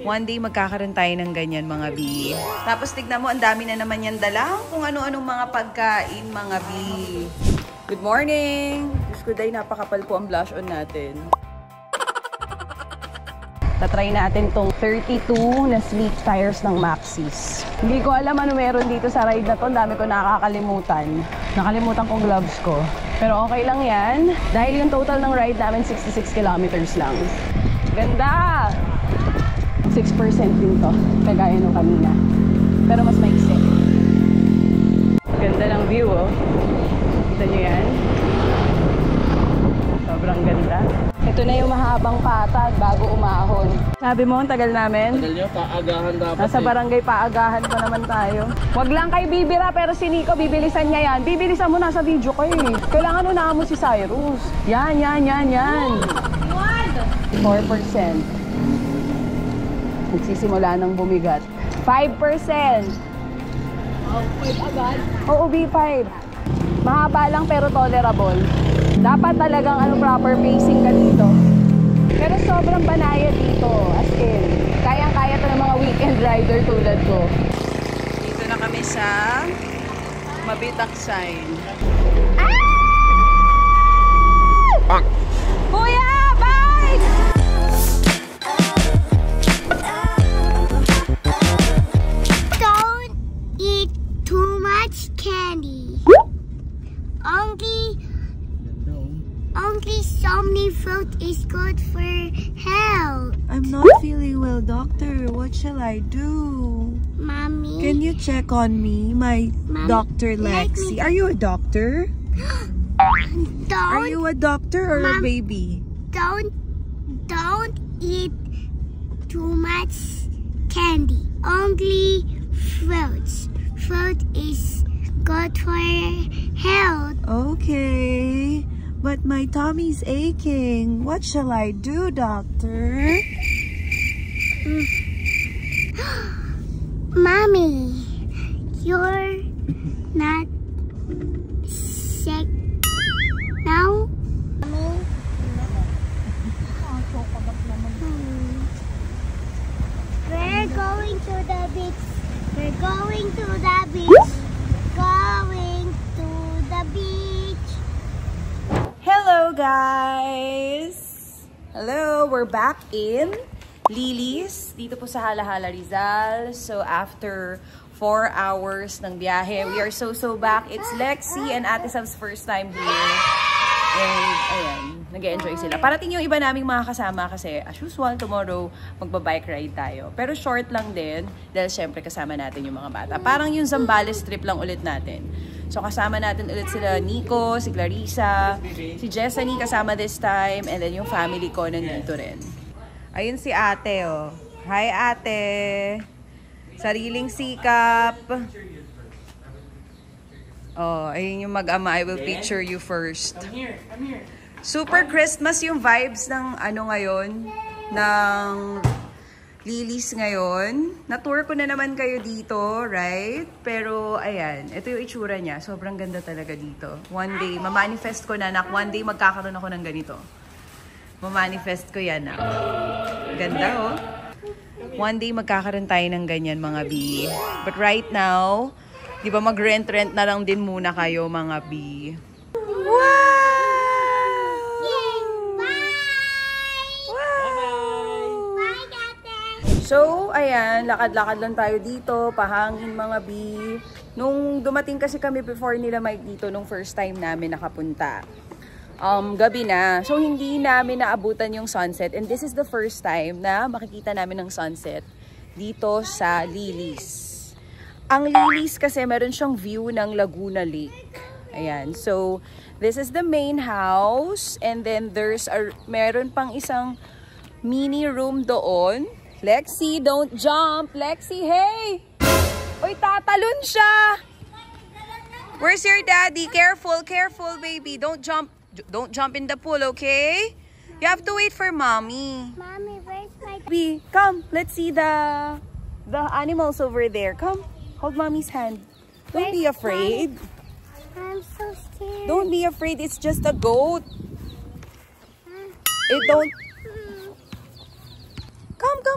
One day magkakaroon tayo ng ganyan mga B. Tapos tignan mo, ang dami na naman yan dala. Kung ano-anong mga pagkain mga B. Good morning! Diyos ko day, napakapal po ang blush on natin. Tatry natin tong 32 na sleek tires ng Maxxis. Hindi ko alam ano meron dito sa ride na to. Ang dami ko nakakalimutan. Nakalimutan kong gloves ko. Pero okay lang yan. Dahil yung total ng ride namin 66 kilometers lang. Ganda! 6% din to. Kagaya nung kanina. Pero mas maiksi. Ganda ng view, oh. Kita nyo yan? Sobrang ganda. Ito na yung mahabang patag bago umahon. Sabi mo, ang tagal namin? Tagal nyo, paagahan dapat. Nasa barangay paagahan pa naman tayo. Wag lang kay bibira, pero si Nico, bibilisan niya yan. Bibilisan mo, nasa video ko eh. Kailangan unahan mo si Cyrus. Yan. 4%. Nagsisimula ng bumigat. 5%. Oh, 5 agad? Oo, B5. Mahaba lang pero tolerable. Dapat talagang proper pacing ka dito. Pero sobrang banaya dito. As in, kayang-kaya to ng mga weekend rider tulad ko. Dito na kami sa Mabitaksayn. Ah! Kuya! Bye! Don't eat too much candy. Only some fruit is good for health. I'm not feeling well, doctor. What shall I do? Mommy. Can you check on me, my Mommy, Dr. Lexi? Are you a doctor? Are you a doctor or a baby? Don't eat too much candy. Only fruits. Fruit is good for health. Okay. But my tummy's aching. What shall I do, doctor? Mommy, you're not sick now? We're going to the beach. We're going to the beach. Going to the beach. Hello, guys! Hello! We're back in Lilis, dito po sa Halahala, Rizal. So, after 4 hours ng biyahe, we are so back. It's Lexi and Ate Sam's first time here. And, ayan, nag-enjoy sila. Parating yung iba naming mga kasama kasi, as usual, tomorrow, magbabike ride tayo. Pero short lang din, dahil syempre kasama natin yung mga bata. Parang yung Zambales trip lang ulit natin. So, kasama natin ulit sila Nico, si Clarissa, si Jessany kasama this time, and then yung family ko nandito rin. Ayun si ate, oh. Hi, ate! Sariling sikap. Oh, ayun yung mag-ama. I will picture you first. I'm here. Super Christmas yung vibes ng ngayon, ng Lilis ngayon. Na-tour ko na naman kayo dito, right? Pero, ayan, ito yung itsura niya. Sobrang ganda talaga dito. One day, mamanifest ko na, one day magkakaroon ako ng ganito. Mamanifest ko yan, nak. Ganda, oh. One day magkakaroon tayo ng ganyan, mga B. But right now, di ba mag-rent-rent na lang din muna kayo, mga B. Wow! So, ayan, lakad-lakad lang tayo dito, pahangin mga B. Nung dumating kasi kami before nila Mike dito, nung first time namin nakapunta, gabi na. So, hindi namin naabutan yung sunset. And this is the first time na makikita namin ng sunset dito sa Lilis. Ang Lilis kasi meron siyang view ng Laguna Lake. Ayan, so, this is the main house. And then, meron pang isang mini room doon. Lexi, don't jump! Lexi, hey! Uy, tatalon siya! Where's your daddy? Careful, baby. Don't jump in the pool, okay? You have to wait for mommy. Mommy, where's my... Baby, come. Let's see the animals over there. Come, hold mommy's hand. Don't be afraid. I'm so scared. Don't be afraid. It's just a goat. It don't...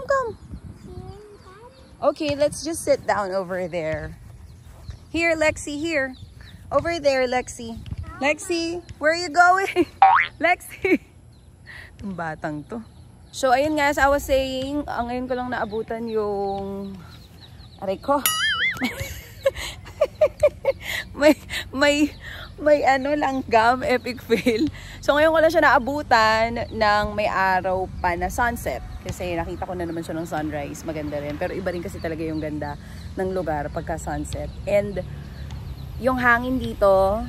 Come. Okay, let's just sit down over there. Here, Lexi, here. Over there, Lexi. Lexi, where are you going? Lexi. Itong batang to. So, ayun nga, as I was saying, ngayon ko lang naabutan yung... Aray ko. may ano lang gum, epic fail. So ngayon ko lang siya naabutan ng may araw pa na sunset. Kasi nakita ko na naman siya ng sunrise. Maganda rin. Pero iba rin kasi talaga yung ganda ng lugar pagka sunset. And yung hangin dito,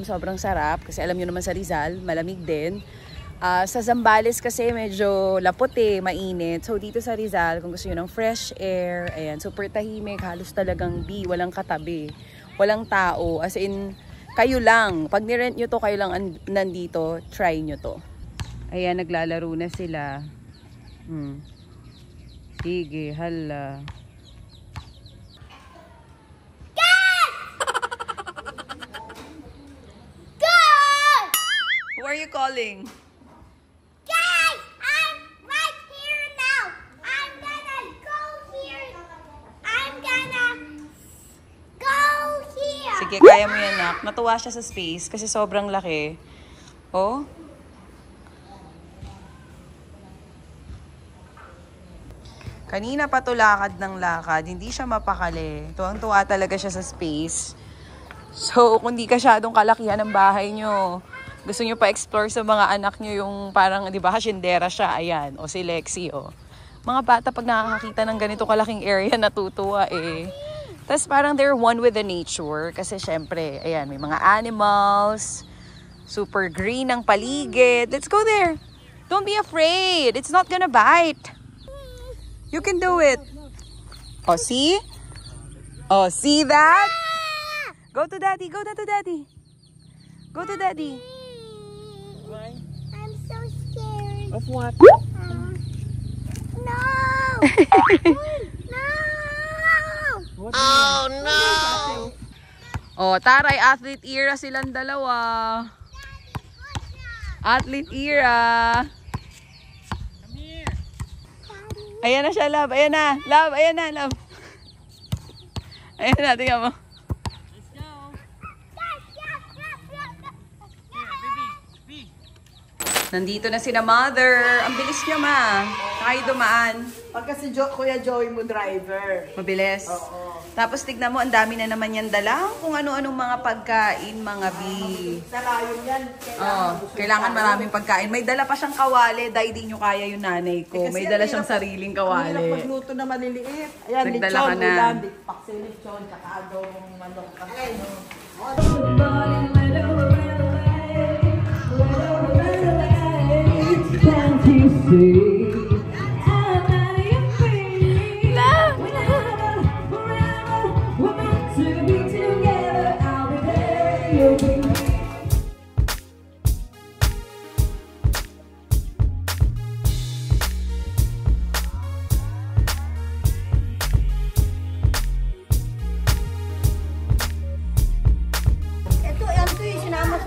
sobrang sarap. Kasi alam nyo naman sa Rizal, malamig din. Sa Zambales kasi medyo lapot mainit. So dito sa Rizal, kung gusto nyo ng fresh air, ayan, super tahimik, halos talagang walang katabi. Walang tao, as in, kayo lang. Pag nirent nyo to, kayo lang nandito, try nyo to. Ayan, naglalaro na sila. Sige, hala. Who are you calling? Sige, kaya mo yan, nak. Natuwa siya sa space kasi sobrang laki. Oh. Kanina pa to lakad ng lakad. Hindi siya mapakali. Tuwang-tuwa talaga siya sa space. So, kung di kasyadong kalakihan ng bahay nyo, gusto nyo pa-explore sa mga anak nyo yung parang, di ba, hasyendera siya. Ayan. O si Lexi, o. Mga bata, pag nakakakita ng ganito kalaking area, natutuwa Tapos parang they're one with the nature. Kasi syempre, ayan, may mga animals. Super green ang paligid. Let's go there. Don't be afraid. It's not gonna bite. You can do it. Oh, see? Oh, see that? Go to daddy. Go to daddy. Go to daddy. Why? I'm so scared. Of what? No! Oh no! Oh, taray, athlete era silang dalawa. Athlete era. Ayan na siya, love. Ayan na, love. Ayan na, love. Ayan na, tingnan mo. Let's go. Nandito na sina mother. Ang bilis niya, ma. Tayo dumaan. Pagka si Kuya Joey mo driver. Mabilis. Oo. Tapos tignan mo, ang dami na naman yan dala. Kung ano-anong mga pagkain, mga Salayon yan. Kailangan maraming pagkain. May dala pa siyang kawali. Dahil di nyo kaya yung nanay ko. May dala siyang sariling Ang kawali. hirap magluto na maliliit. Ayan, Nagdala lechon, ka na. ulam, paksi lechon, tsaka adobong manok.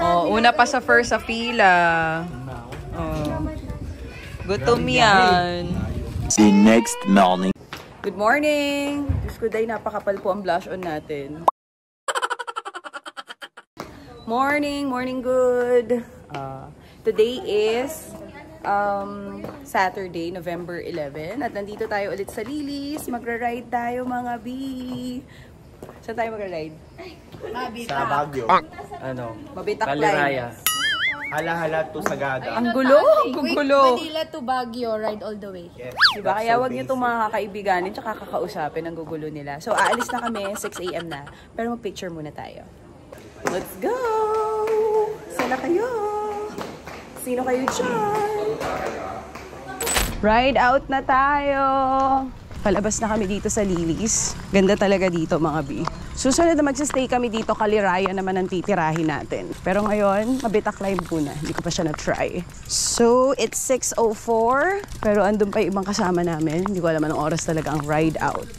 Oh, una pa sa first sa fila. Oh. Gutom yan. The next morning. Good morning! Diyos ko, day, napakapal po ang blush on natin. Morning! Morning good! Today is Saturday, November 11. At nandito tayo ulit sa Lilis. Magra-ride tayo, mga B. Saan tayo magra-ride? Sa Baguio. Ano? Mabitak Kaliraya. Lines. Hala-hala to Sagada. Ang gulo! Ang gulo! Manila to Baguio, ride all the way. Yes, Diba? that's Kaya so wag niyo itong mga kakaibiganin tsaka kakausapin ang gugulo nila. So, aalis na kami, 6 AM na. Pero mag-picture muna tayo. Let's go! Sana kayo! Sino kayo dyan? Ride out na tayo! Palabas na kami dito sa Lilis. Ganda talaga dito, mga B. Susunod na magsistay kami dito, Kaliraya naman ang titirahin natin. Pero ngayon, Mabitak Live muna. Hindi ko pa siya na-try. So, it's 6:04. Pero andun pa yung ibang kasama namin. Hindi ko alam anong oras talaga ang ride out.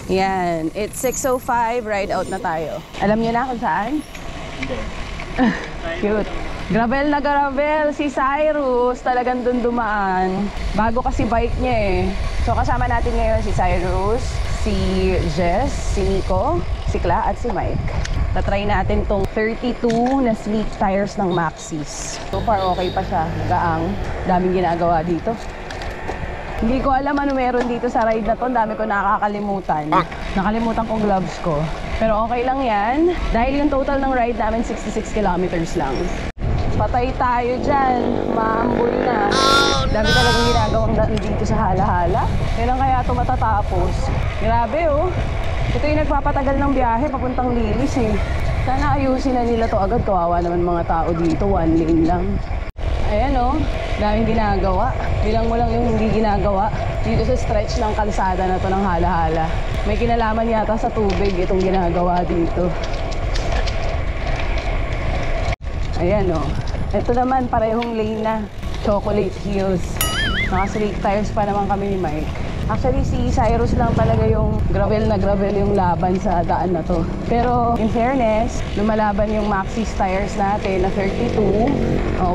Yan. It's 6:05. Ride out na tayo. Alam niyo na kung saan? Hindi. Cute. Gravel na gravel si Cyrus, talagang dun dumaan. Bago kasi bike niya eh. So kasama natin ngayon si Cyrus, si Jess, si Nico, si Kla at si Mike. Tatry natin tong 32 na sleek tires ng Maxxis. So far okay pa siya, gaang. Daming ginagawa dito. Hindi ko alam ano meron dito sa ride na to, dami ko nakakalimutan. Nakalimutan kong gloves ko. Pero okay lang yan, dahil yung total ng ride namin 66 kilometers lang. Patay tayo dyan, maambul na. Dami talagang ginagawang daan dito sa hala-hala. Kailan kaya ito matatapos? Grabe oh. Ito yung nagpapatagal ng biyahe papuntang Lilis eh. Sana ayusin na nila to agad. Kawawa naman mga tao dito, one lane lang. Ayan oh, daming ginagawa. Bilang mo lang yung hindi ginagawa dito sa stretch ng kalsada na to ng hala-hala. May kinalaman yata sa tubig itong ginagawa dito. Ayan o. Ito naman parehong lane na. Chocolate Hills. Naka-sleek tires pa naman kami ni Mike. Actually si Cyrus lang talaga yung gravel na gravel yung laban sa daan na to. Pero in fairness, lumalaban yung Maxxis tires natin na 32.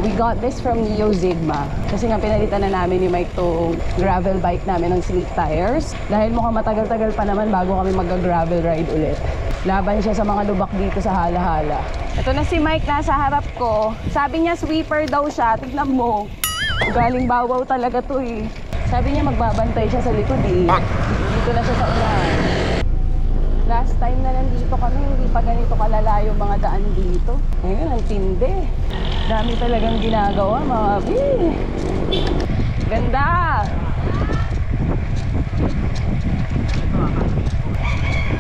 We got this from Neo Sigma. Kasi nga pinalitan na namin ni Mike tong gravel bike namin ng sleek tires. Dahil mukhang matagal-tagal pa naman bago kami mag-gravel ride ulit. Laban siya sa mga lubak dito sa hala-hala. Ito na si Mike nasa harap ko. Sabi niya sweeper daw siya. Tignan mo. Galing Bawaw talaga to eh. Sabi niya magbabantay siya sa likod eh. Dito na siya sa unahan. Last time na nandito kami, hindi pa ganito kalala yung mga daan dito. Ngayon, ang tindi. Dami talagang ginagawa, mga bi. Ganda!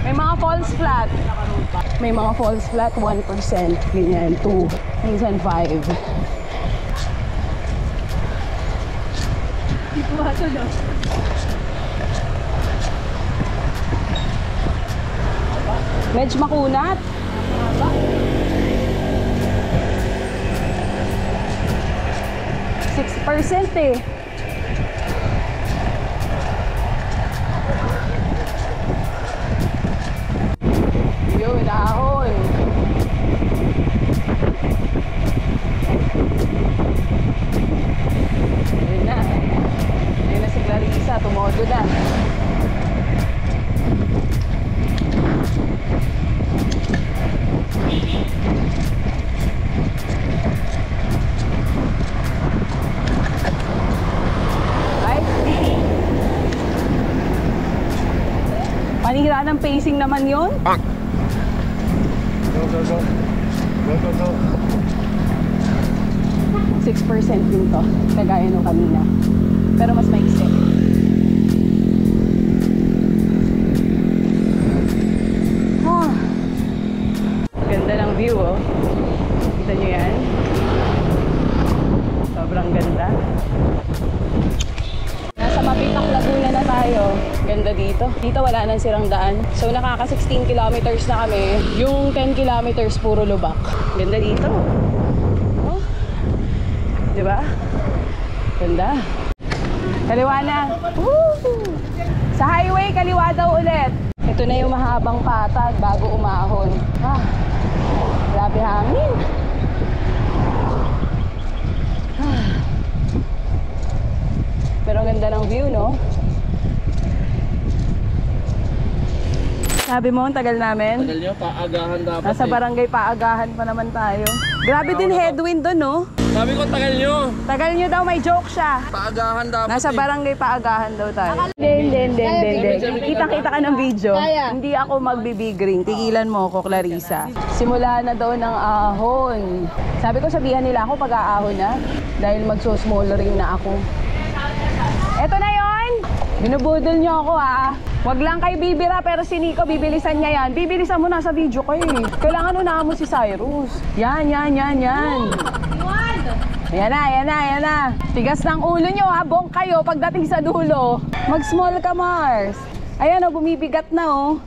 May mga falls flat. May mga falls flat, 1%. Ganyan, 2. Minsan 5. Medyo makunat. 6% eh. Yun, ahon. Ayun na. Ayun na si Clarissa, tumodo na. Panira ng pacing naman yun. Go, go, go. Go, go, go. 6% din to, kagaya nung kanina. Pero mas maiksi. Ganda ng view oh. Kita nyo yan? Sobrang ganda. Nasa Mapitak, Laguna na tayo. Ganda dito. Dito wala nang sirang daan. So nakaka 16 kilometers na kami. Yung 10 kilometers puro lubak. Ganda dito. Oh. Diba? Ganda. Kaliwa na. Woo! Sa highway, kaliwa daw ulit. Ito na yung mahabang patag bago umahon. Grabe hangin. Pero ganda ng view, no? Sabi mo, ang tagal namin. Tagal nyo, paagahan dapat. Nasa barangay paagahan pa naman tayo. Grabe din headwind doon, no? Sabi ko, tagal nyo. Tagal nyo daw, may joke siya. Paagahan dapat. Nasa barangay paagahan daw tayo. Hindi. Kita-kita ka ng video. Hindi ako magbi-big ring. Tigilan mo ako, Clarissa. Simula na daw ng ahon. Sabi ko, sabihan nila ako pag aahon na. Dahil magso-small ring na ako. Eto na yon. Binubudol nyo ako ha. Wag lang kay bibira pero si Nico bibilisan niya yan. Bibilisan mo na sa video ko eh. Kailangan unahan mo si Cyrus. Yan. Yan na. Tigas ng ulo nyo ha. Bong kayo pagdating sa dulo. Mag-small ka, Mars. Ayan o, bumibigat na o.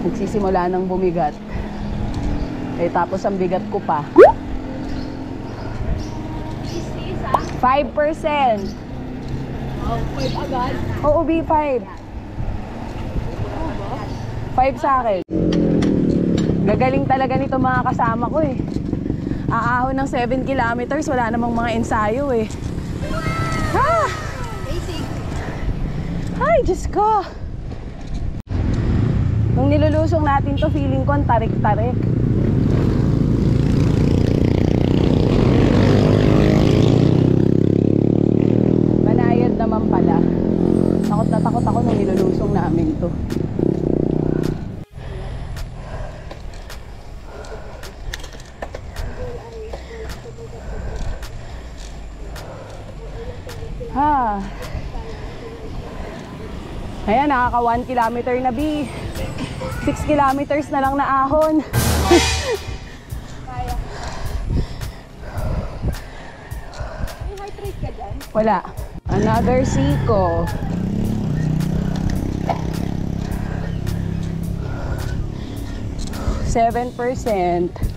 Nagsisimula ng bumigat. Eh, tapos ang bigat ko pa. 5%. Oh, 5 agad? Oo, B5. 5 sa akin. Gagaling talaga nito mga kasama ko eh. Aahon ng 7 kilometers, wala namang mga ensayo eh. Ha! Ay, Diyos ko! Nung nilulusong natin to, feeling ko ang tarik-tarik. Banayad naman pala. Takot na takot ako nung nilulusong namin to. Ha. Ayan, nakaka 1 kilometer na B. 6 kilometers na lang na ahon. May heart rate ka dyan? Wala. Another siko. %.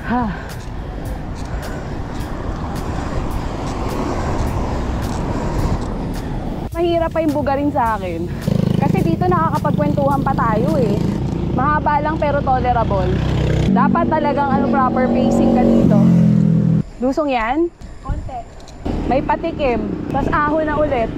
Ha. Mahirap pa yung bugarin sa akin. Kasi dito nakakapagkwentuhan pa tayo eh. Mahaba lang pero tolerable. Dapat talagang proper pacing ka dito. Lusong yan? Konti. May patikim. Tapos ahon na ulit.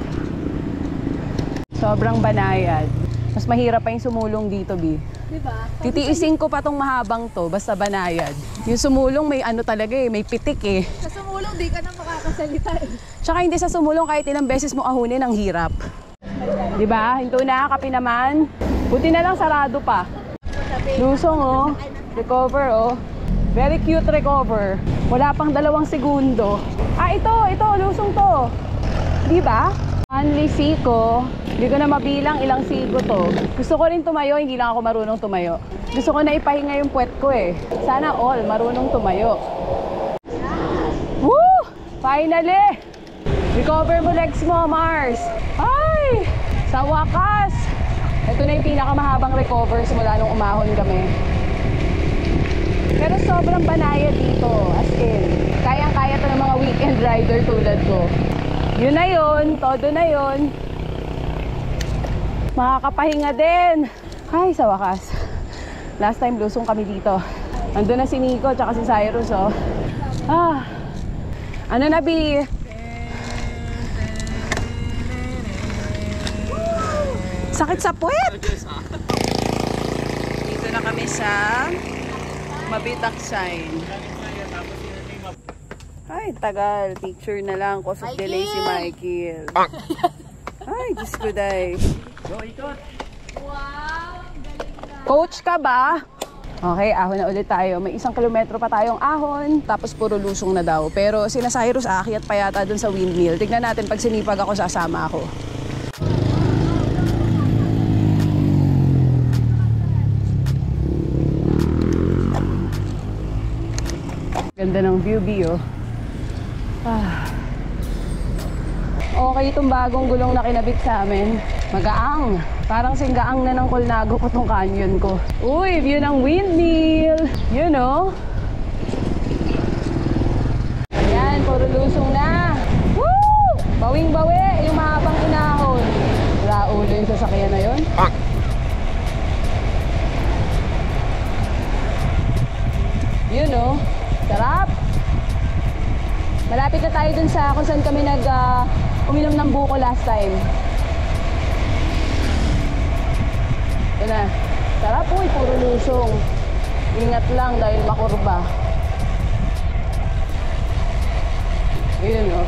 Sobrang banayad. Mas mahirap pa yung sumulong dito, B. Diba? Titiisin ko pa tong mahabang to, basta banayad. Yung sumulong may talaga eh, may pitik eh. Sa sumulong, di ka na makakasalita eh. Tsaka hindi sa sumulong kahit ilang beses mo ahunin ang hirap. Diba? Hinto na, kape naman. Buti na lang sarado pa. Lusong oh. Recover oh. Very cute recover. Wala pang 2 segundo. Ah, ito, lusong to. Diba? Only siko. Hindi ko na mabilang ilang siko to. Gusto ko rin tumayo, hindi lang ako marunong tumayo. Gusto ko na ipahinga yung puwet ko eh. Sana all marunong tumayo. Woo! Finally! Recover mo legs mo, Mars. Ay! Sa wakas! Ito na yung pinakamahabang recovers mula nung umahon kami. Pero sobrang banayad dito, as in. Kayang-kaya to ng mga weekend rider tulad ko. Yun na yun, todo na yun. Makakapahinga din. Ay, sa wakas. Last time lusong kami dito. Nandun na si Nico tsaka si Cyrus oh. Ah. Ano na, B? Sakit sa puwet! Dito na kami sa Mabitak sign. Ay, tagal. Picture na lang. Cause of delay si Michael. Ay, Diyos ko day. Coach ka ba? Okay, ahon na ulit tayo. May 1 kilometro pa tayong ahon. Tapos puro lusong na daw. Pero sina Cyrus aakyat pa yata dun sa windmill. Tignan natin pag sinipag ako, sasama ako. Ganda ng view, oh. Ah. Okay itong bagong gulong na kinabit sa amin. Magaang. Parang singgaang na ng Colnago ko tong canyon ko. Uy, view ng windmill. You know? Ayan, puro lusong na. Woo! Bawing-bawi, yung mahabang inahon. Wala ulo yung sasakyan na yun. You know? Sarap! Malapit na tayo dun sa kung saan kami uminom ng buko last time. Ito na. Sarap, uy, puro lusong. Ingat lang dahil makurba. Ayun o.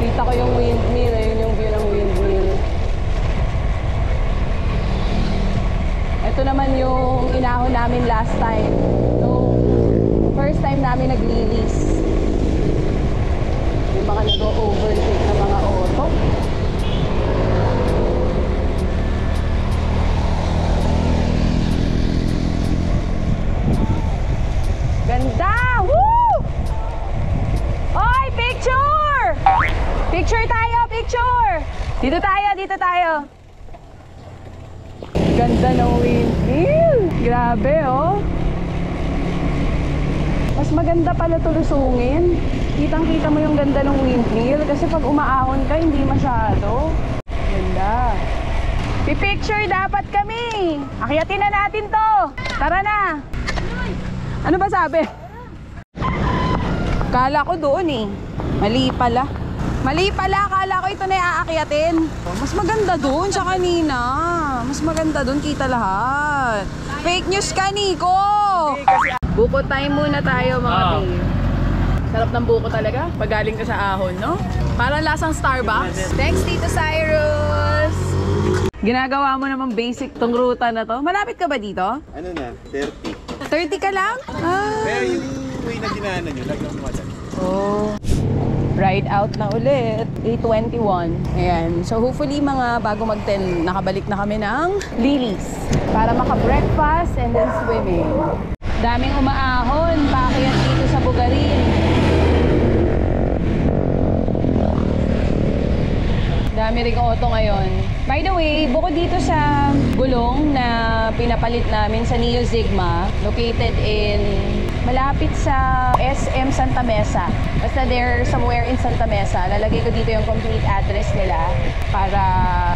Kita ko yung windmill. Ayun yung view ng windmill. Ito naman yung inahon namin last time. So, first time namin nag-release. Yung mga nag-overtake na mga auto. Ganda! Woo! Oy, picture! Picture tayo, picture! Dito tayo, dito tayo. Ganda ng windmill. Grabe, oh. Mas maganda pala tulusungin. Kitang-kita mo yung ganda ng windmill. Kasi pag umaahon ka, hindi masyado. Ganda. Pipicture dapat kami. Akyatin na natin to. Tara na. Ano ba sabi? Kala ko doon eh. Mali pala. Mali pala. Kala ko ito na iaakyatin. Mas maganda doon sa kanina. Mas maganda doon. Kita lahat. Fake news ka, Nico. Buko time muna tayo, mga babe. Sarap ng buko talaga. Pag galing ka sa ahon, no? Parang lasang Starbucks. Thanks, Tito Cyrus. Ginagawa mo namang basic tong ruta na to. Malapit ka ba dito? Ano na? 30. 30 ka lang? Pero yung way na dinaanan nyo, lagyan mo madali. Oh. Ride out na ulit. 8:21. Ayan. So hopefully mga bago mag-10, nakabalik na kami ng Lilis. Para maka-breakfast and then swimming. Daming umaahon. Paakyat dito sa Bugarin. Dami ring auto ngayon. By the way, bukod dito sa gulong na pinapalit namin sa Neo Sigma, located in malapit sa SM Santa Mesa. Basta they're somewhere in Santa Mesa. Lalagay ko dito yung complete address nila para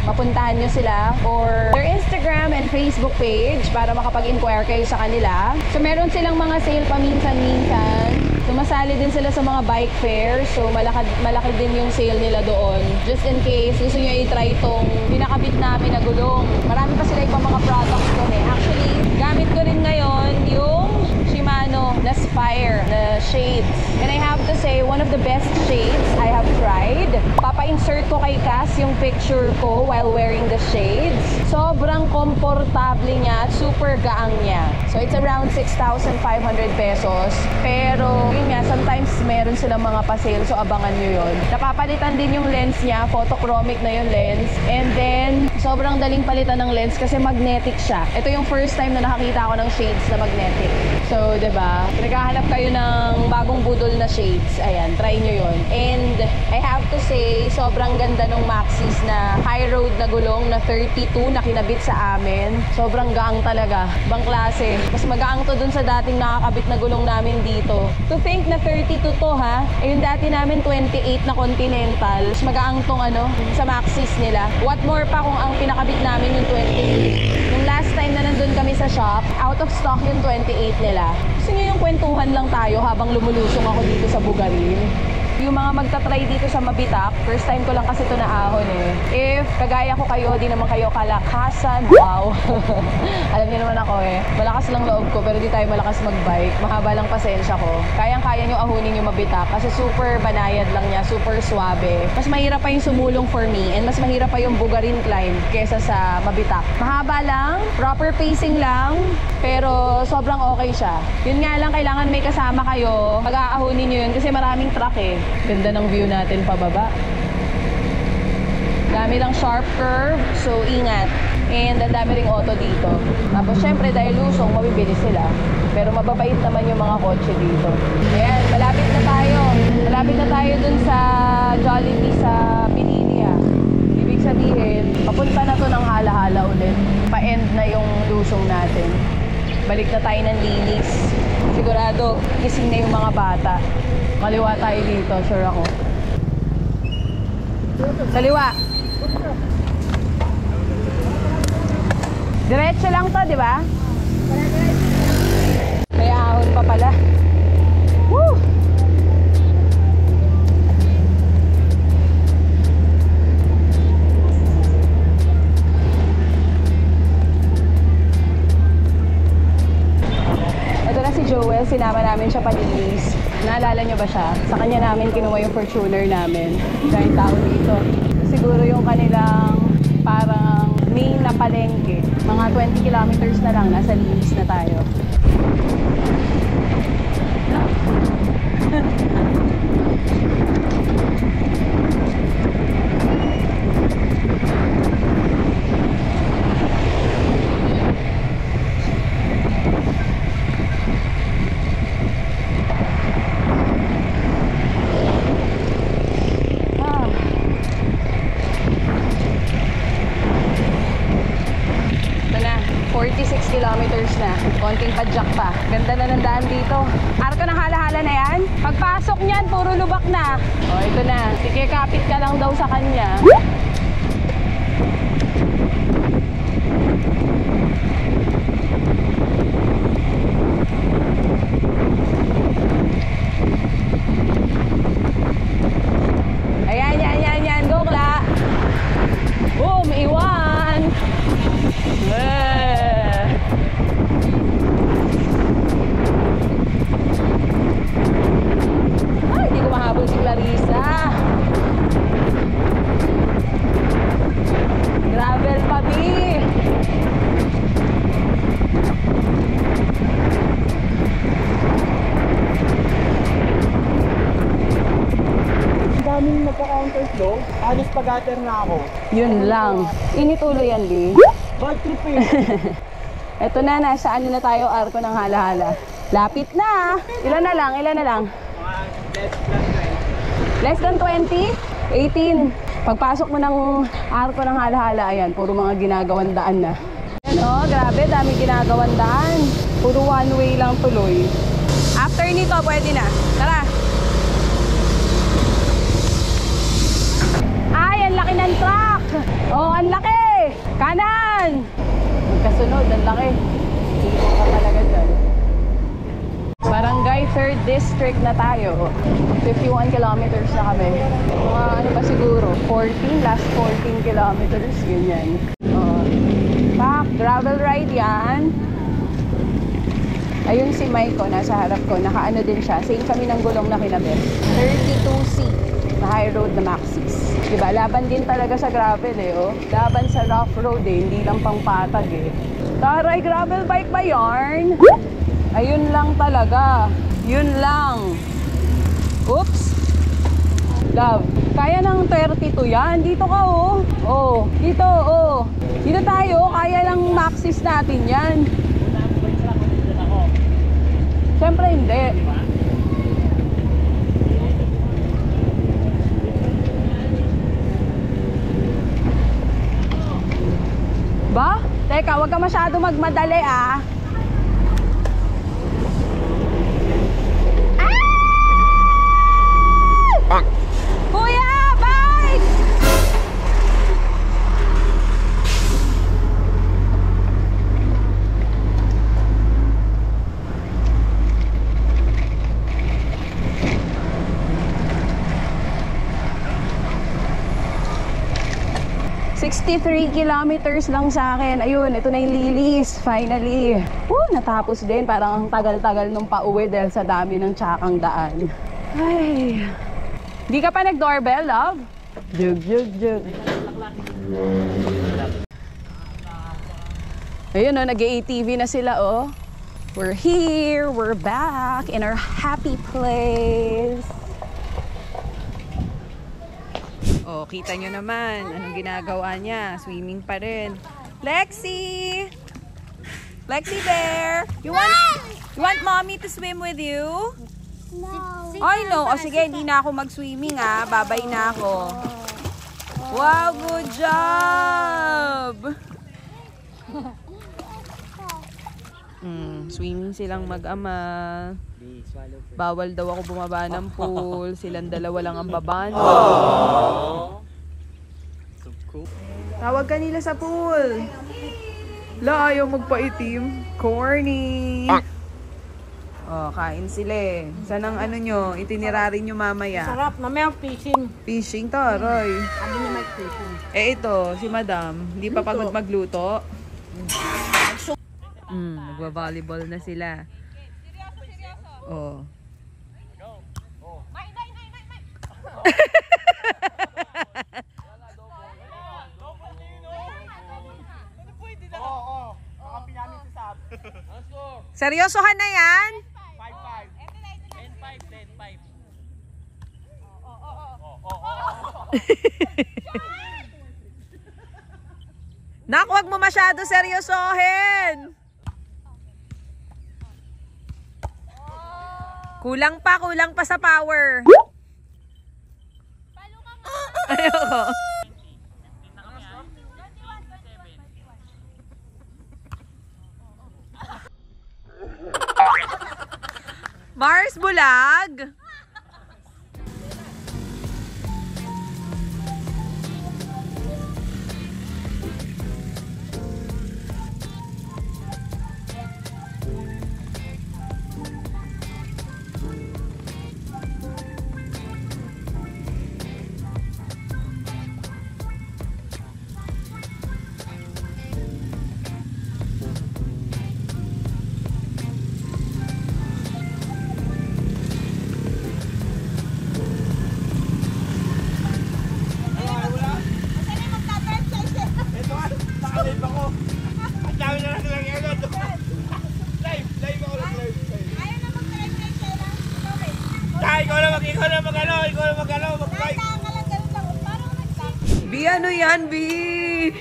mapuntahan nyo sila, or their Instagram and Facebook page para makapag-inquire kayo sa kanila. So meron silang mga sale paminsan-minsan. Sumasali din sila sa mga bike fairs. So malaki din yung sale nila doon. Just in case gusto nyo i-try itong pinakabit namin na gulong. Marami pa sila ibang mga products doon eh. Actually, gamit ko rin ngayon yung Shimano na Spire na shades. And I have to say, one of the best shades I have tried. Papa-insert ko kay Cass yung picture ko while wearing the shades. Sobrang komportable niya at super gaang niya. So it's around 6,500 pesos. Pero yun nga, sometimes meron silang mga pa-sale, so abangan nyo yun. Napapalitan din yung lens niya, photochromic na yung lens. And then, sobrang daling palitan ng lens kasi magnetic siya. Ito yung first time na nakakita ako ng shades na magnetic. So, diba? Naghahanap kayo ng bagong budol na shades. Ayan, try nyo yun. And I have to say, sobrang ganda ng Maxxis na high road na gulong na 32 na kinabit sa amin. Sobrang gaang talaga. Ibang klase. Mas magaang to dun sa dating nakakabit na gulong namin dito. To think na 32 to ha. Eh, yung dati namin 28 na Continental. Mas magaang tong ano, sa Maxxis nila. What more pa kung ang pinakabit namin yung 28. Yung last time na nandun kami sa shop, out of stock yung 28 nila. Gusto nyo yung kwentuhan lang tayo habang lumulusong ako dito sa Bugarin? Yung mga magta-try dito sa Mabitak, first time ko lang kasi ito naahon eh. If kagaya ko kayo, di naman kayo kalakasan. Wow! Alam niyo naman ako eh. Malakas lang loob ko pero di tayo malakas mag-bike. Mahaba lang pasensya ko. Kayang-kaya nyo ahunin yung Mabitak kasi super banayad lang niya, super suabe. Mas mahirap pa yung sumulong for me and mas mahirap pa yung Bugarin climb kesa sa Mabitak. Mahaba lang, proper pacing lang, pero sobrang okay siya. Yun nga lang, kailangan may kasama kayo. Pag-aahunin nyo yun kasi maraming truck eh. Ganda ng view natin pababa. Dami lang sharp curve, so ingat. And ang dami ring auto dito. Tapos syempre dahil lusong, mabibili sila. Pero mababait naman yung mga kotse dito. Ayan, malapit na tayo. Malapit na tayo dun sa Jollibee sa Pinilia. Ibig sabihin, papunta na to ng hala-hala ulit. Pa-end na yung lusong natin. Balik na tayo ng Lilis. Sigurado, gising na yung mga bata. Kaliwa tayo dito, sure ako. Kaliwa. Diretso lang to, di ba? May ahon pa pala. Woo! Ito na si Joel, sinama namin siya palinis. Naalala niyo ba siya? Sa kanya namin kinuha yung Fortuner namin. Dahil tao dito. Siguro yung kanilang parang main na palengke. Mga 20 kilometers na lang, nasa Lilis na tayo. Ito na, 46 kilometers na. nakapadyak pa. Ganda na ng daan dito. Arko ng halahala na yan. Pagpasok niyan, puro lubak na. O, ito na. Sige, kapit ka lang daw sa kanya. Ayan, yan, yan, yan. Go, Kla. Boom, iwan. Ay, hindi ko mahabol si Clarissa. Gravel pa, B. Daming nagka-counter flow. Alis pag-ater na ako. Yun lang. Inituloy yan, Lee. Bad trip eh. Eto na, nasa ano na tayo, Arko ng halahala. Lapit na. Ilan na lang, ilan na lang? Less than 20? 18. Pagpasok mo ng Arko ng halahala, ayan, puro mga ginagawang daan na. Ayan o, grabe, dami ginagawang daan. Puro one way lang tuloy. After nito, pwede na. Tara. Ay, ang laki ng truck. Oh, ang laki. Kanan. Magkasunod, ang laki. Dito ka talaga dyan. Barangay 3rd District na tayo. 51 kilometers na kami. Mga ano pa siguro, 14, last 14 kilometers, ganyan. Pak, gravel ride yan. Ayun si Maiko, nasa harap ko. Nakaano din siya. Same kami ng gulong na kinabit. 32C na high road na Maxis. Diba? Laban din talaga sa gravel eh, oh. Laban sa rough road eh, hindi lang pang patag eh. Taray, gravel bike ba yarn? Ayun lang talaga. Yun lang. Oops. Love. Kaya ng 32 yan. Dito ka oh. Oh, dito oh. Dito tayo, kaya ng Maxis natin yan. Siyempre hindi. Ba? Teka, wag ka masyado magmadali ah. Ah! Kuya, bike! $63 kilometers lang sa akin. Ayun, ito na yung lilis. Finally. Natapos din. Parang ang tagal-tagal nung pauwi dahil sa dami ng tsakang daan. Ay. Di ka pa nag-doorbell, love? Jug, jug, jug. Ayun, oh, nag-ATV na sila, oh. We're here. We're back in our happy place. Oh, kita nyo naman. Anong ginagawa niya? Swimming pa rin. Lexi! Lexi Bear! You want mommy to swim with you? No. Ay, no. O sige, hindi na ako mag-swimming ah. Babay na ako. Wow, good job! Swimming silang mag-ama. Bawal daw ako bumaba ng pool. Silang dalawa lang ang babaan. Tawag ka nila sa pool. La, ayaw magpaitim. Corny. Oh, kain sila eh. Saan ang ano nyo? Itinerary nyo mamaya. Sarap, mamaya fishing. Fishing, taroy. Sabi niya may fishing. Eh ito, si madam. Hindi pa pagod magluto. Magwa-volleyball na sila. Oh. Seryosohan na yan? 5-5. Nak, wag mo masyado seryosohin. Kulang pa sa power. Ayoko. Mars Bulag! Bi, ano yan, Bi?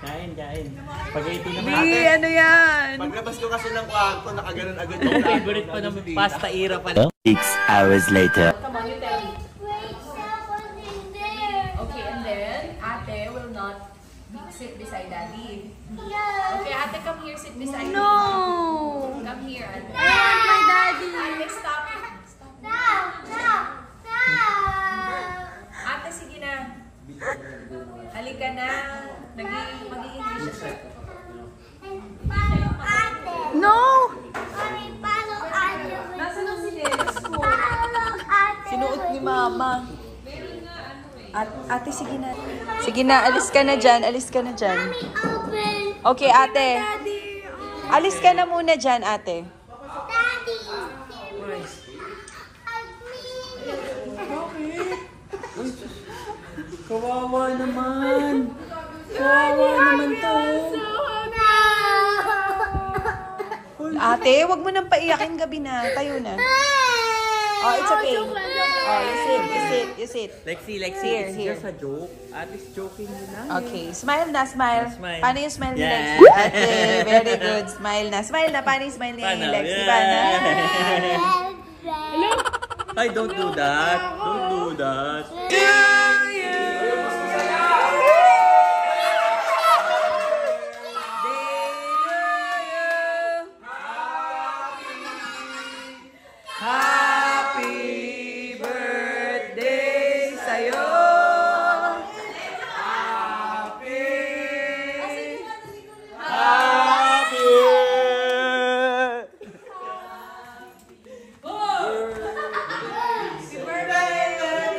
Kain. Spaghetti naman. Bi, ano yan? Paglabas ko kasi ng kwarto, nakaganon agad yung Favorite pa ng pasta ira pala. 6 hours later. Come on, you tell me. Wait, someone in there. Okay, and then, ate will not sit beside daddy. No. Okay, ate, come here, sit beside me. No! Come here, ate. I want my daddy! Ate, stop. No. No. No. Ate, sige na. Halika na. Mag-i-English siya. Follow ate. No! Mommy, follow ate. Nasaan ang sinelas ko? Follow ate. Sinuot ni mama. Ate, sige na. Sige na, alis ka na dyan. Alis ka na dyan. Mommy, open. Okay, ate. Alis ka na muna dyan, ate. Daddy. Hug me. Kawawa naman. Kawawa naman to. Ate, wag mo nang paiyakin, gabi na. Tayo na. Oh, it's okay. Oh, you sit. Lexi, Here, it's here. just a joke. Ate joking yun lang. Okay, smile na, smile. Smile. Paano yung smile ni Yeah. Lexi? Ate, very good. Smile na. Smile na. Paano yung smile ni Paano? Lexi? Yeah. Paano? Ay, don't do that. Don't do that. Happy birthday sa'yo.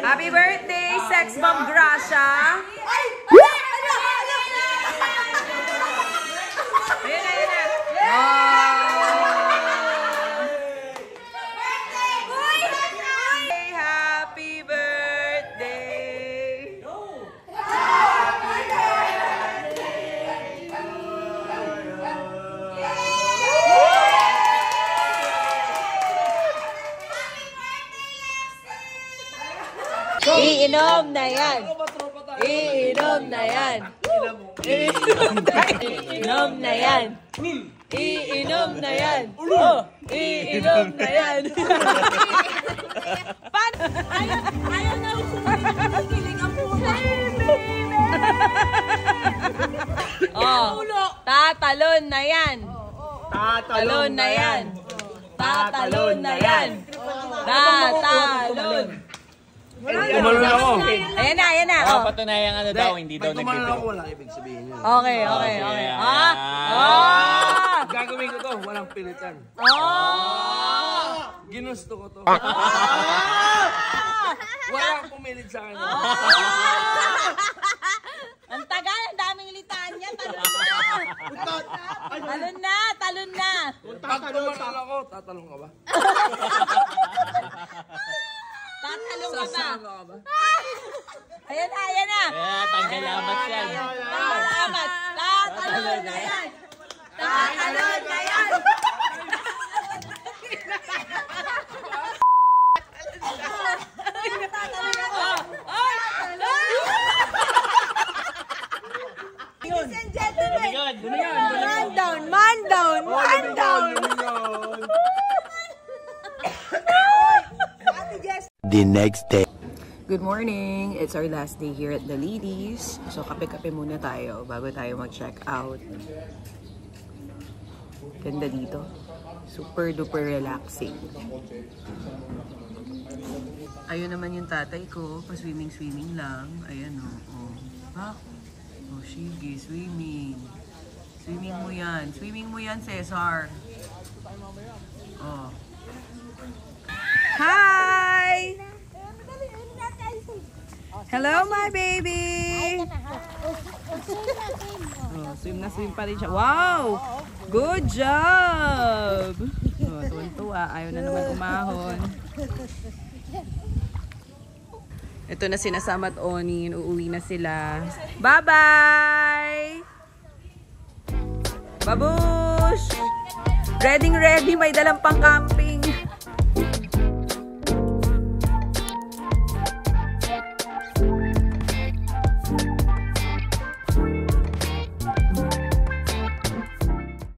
Happy birthday, Sex Bomb Gracia. Ayan na. Happy birthday. Iinom na yan. Iinom na yan. Iinom na yan. Iinom na yan. Oh, iinom na yan. Paano? Ayaw na kiling ang puso. Oh, tatalon na yan. Tatalon na yan. Tatalon na yan. Tatalon. Tumalon ako. Ayan na. Oh. Patunayang ano daw, hindi daw nagbibiro. walang ibig sabihin yun. Okay. Ah! Ah! Gagawin ko to, walang pilitan. Ah! Ginusto ko to. Walang pumilit sa akin. Ang tagal, ang daming litanya. Talon na. Pag tumalon ako, tatalong ka ba? Tatalong ka ba? Sasama ka ba? Ayan na. Tanggal lamat yan. Salamat. Tatalon na yan. Tatalon na yan. Ladies and gentlemen, man down. The next day. Good morning! It's our last day here at the Ladies. So, kape-kape muna tayo bago tayo mag-check out. Ganda dito. Super duper relaxing. Ayun naman yung tatay ko, pa-swimming lang. Ayan o. Oh. Bak. Oh, sige, swimming. Swimming mo yan, Cesar. Oh. Hi! Hello, my baby! Oh, swim na swim pa rin siya. Wow! Good job! Oh, tuwan-tuwa. Ayaw na naman umahon. Ito na sinasama at Onin. Uuwi na sila. Bye-bye! Babush! Ready, may dalang pang camping.